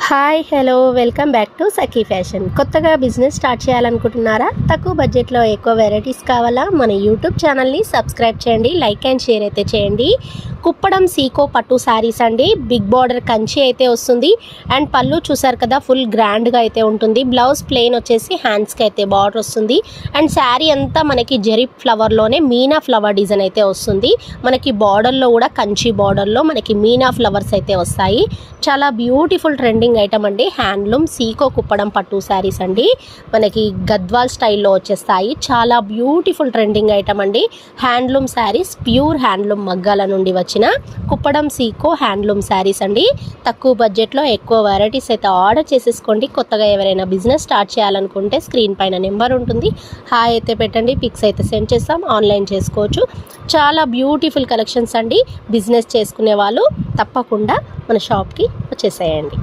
Hi hello welcome back to Sakhi fashion. కొత్తగా business start చేయాలనుకుంటున్నారా? తక్కువ బడ్జెట్లో ఎక్కువ వెరైటీస్ కావాలా? మన యూట్యూబ్ ఛానల్ని సబ్స్క్రైబ్ చేయండి, లైక్ అండ్ షేర్ అయితే చేయండి. కుప్పడం సీకో పట్టు శారీస్ అండి. బిగ్ బార్డర్ కంచి అయితే వస్తుంది అండ్ పళ్ళు చూసారు కదా, ఫుల్ గ్రాండ్గా అయితే ఉంటుంది. బ్లౌజ్ ప్లెయిన్ వచ్చేసి హ్యాండ్స్కి అయితే బార్డర్ వస్తుంది అండ్ శారీ అంతా మనకి జరీ ఫ్లవర్లోనే మీనా ఫ్లవర్ డిజైన్ అయితే వస్తుంది. మనకి బార్డర్లో కూడా కంచి బార్డర్లో మనకి మీనా ఫ్లవర్స్ అయితే వస్తాయి. చాలా బ్యూటిఫుల్ ట్రెండింగ్ ఐటమ్ అండి. హ్యాండ్లూమ్ సీకో కుప్పడం పట్టు శారీస్ అండి. మనకి గద్వాల్ స్టైల్లో వచ్చేస్తాయి. చాలా బ్యూటిఫుల్ ట్రెండింగ్ ఐటమ్ అండి. హ్యాండ్లూమ్ శారీస్, ప్యూర్ హ్యాండ్లూమ్ మగ్గాల నుండి వచ్చిన కుప్పడం సీకో హ్యాండ్లూమ్ శారీస్ అండి. తక్కువ బడ్జెట్లో ఎక్కువ వెరైటీస్ అయితే ఆర్డర్ చేసేసుకోండి. కొత్తగా ఎవరైనా బిజినెస్ స్టార్ట్ చేయాలనుకుంటే స్క్రీన్ పైన నెంబర్ ఉంటుంది, హాయ్ అయితే పెట్టండి, పిక్స్ అయితే సెండ్ చేస్తాం, ఆన్లైన్ చేసుకోవచ్చు. చాలా బ్యూటిఫుల్ కలెక్షన్స్ అండి. బిజినెస్ చేసుకునే వాళ్ళు తప్పకుండా మన షాప్కి వచ్చేసేయండి.